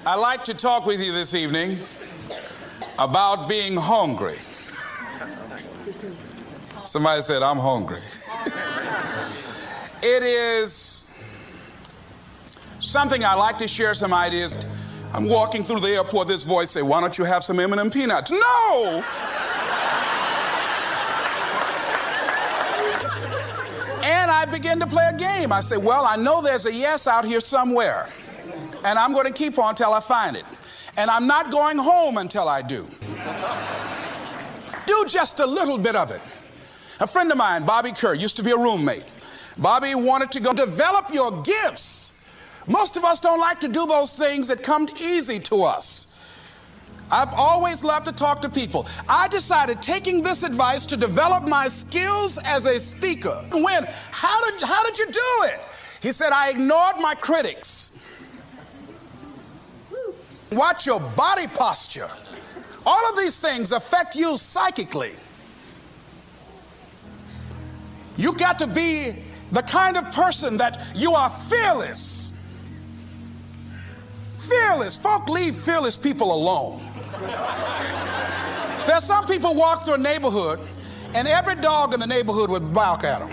I'd like to talk with you this evening about being hungry. Somebody said, I'm hungry. It is something I like to share some ideas. I'm walking through the airport, this voice say, why don't you have some M&M peanuts? No! And I begin to play a game. I say, well, I know there's a yes out here somewhere. And I'm going to keep on till I find it. And I'm not going home until I do. Do just a little bit of it. A friend of mine, Bobby Kerr, used to be a roommate. Bobby wanted to go develop your gifts. Most of us don't like to do those things that come easy to us. I've always loved to talk to people. I decided, taking this advice, to develop my skills as a speaker. When? How did you do it? He said, I ignored my critics. Watch your body posture. All of these things affect you psychically. You got to be the kind of person that you are fearless. Fearless. Folk leave fearless people alone. There's some people walk through a neighborhood and every dog in the neighborhood would bark at them.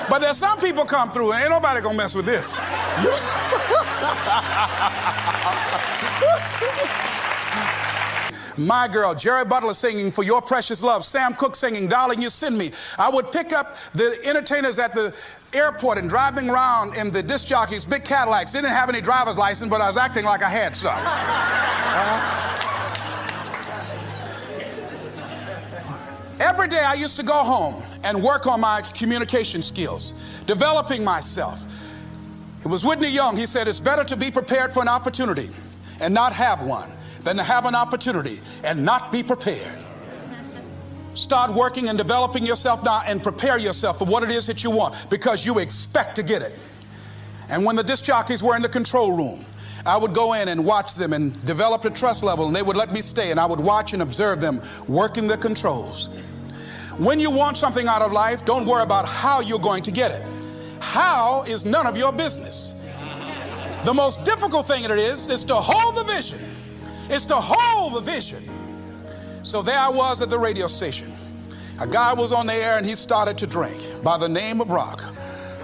But there's some people come through and ain't nobody gonna mess with this. My Girl, Jerry Butler singing For Your Precious Love, Sam Cooke singing Darling You Send Me. I would pick up the entertainers at the airport and drive them around in the disc jockeys, big Cadillacs. They didn't have any driver's license, but I was acting like I had some. Every day I used to go home and work on my communication skills, developing myself. It was Whitney Young. He said, it's better to be prepared for an opportunity and not have one than to have an opportunity and not be prepared. Start working and developing yourself now and prepare yourself for what it is that you want, because you expect to get it. And when the disc jockeys were in the control room, I would go in and watch them and develop a trust level, and they would let me stay, and I would watch and observe them working the controls. When you want something out of life, don't worry about how you're going to get it. How is none of your business. The most difficult thing it is to hold the vision. It's to hold the vision. So there I was at the radio station. A guy was on the air and he started to drink by the name of Rock.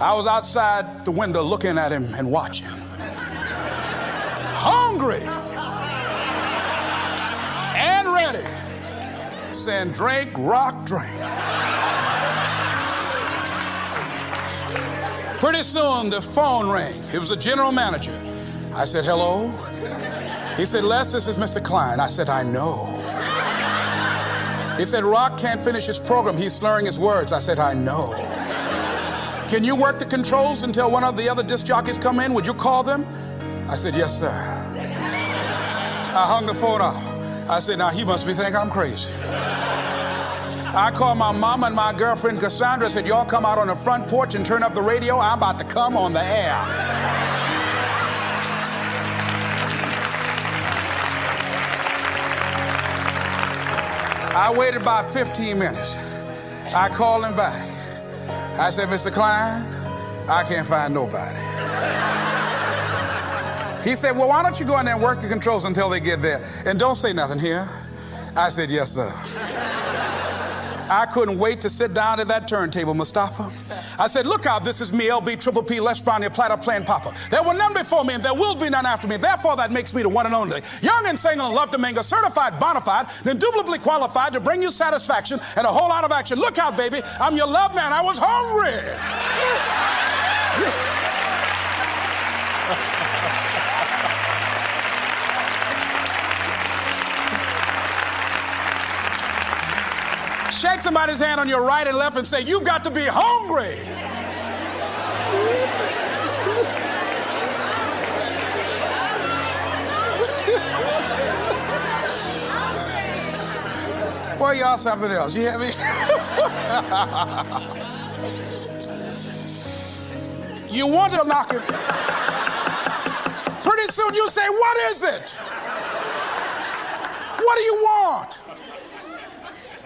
I was outside the window looking at him and watching. Hungry and ready, saying, drink, Rock, drink. Pretty soon the phone rang. It was the general manager. I said, hello. He said, Les, this is Mr. Klein. I said, I know. He said, Rock can't finish his program. He's slurring his words. I said, I know. Can you work the controls until one of the other disc jockeys come in? Would you call them? I said, yes, sir. I hung the phone up. I said, now he must be thinking I'm crazy. I called my mama and my girlfriend Cassandra. I said, y'all come out on the front porch and turn up the radio. I'm about to come on the air. I waited about 15 minutes. I called him back. I said, Mr. Klein, I can't find nobody. He said, well, why don't you go in there and work the controls until they get there? And don't say nothing here. I said, yes, sir. I couldn't wait to sit down at that turntable, Mustafa. I said, look out, this is me, LB, Triple P, Les Brown, your platter playing Papa. There were none before me and there will be none after me. Therefore, that makes me the one and only. Young and single and love to mingle, certified, bona fide, indubitably qualified to bring you satisfaction and a whole lot of action. Look out, baby, I'm your love man. I was hungry. Shake somebody's hand on your right and left and say, you've got to be hungry. Boy, y'all something else. You hear me? You want to knock it. Pretty soon you say, what is it? What do you want?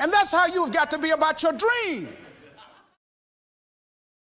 And that's how you've got to be about your dream.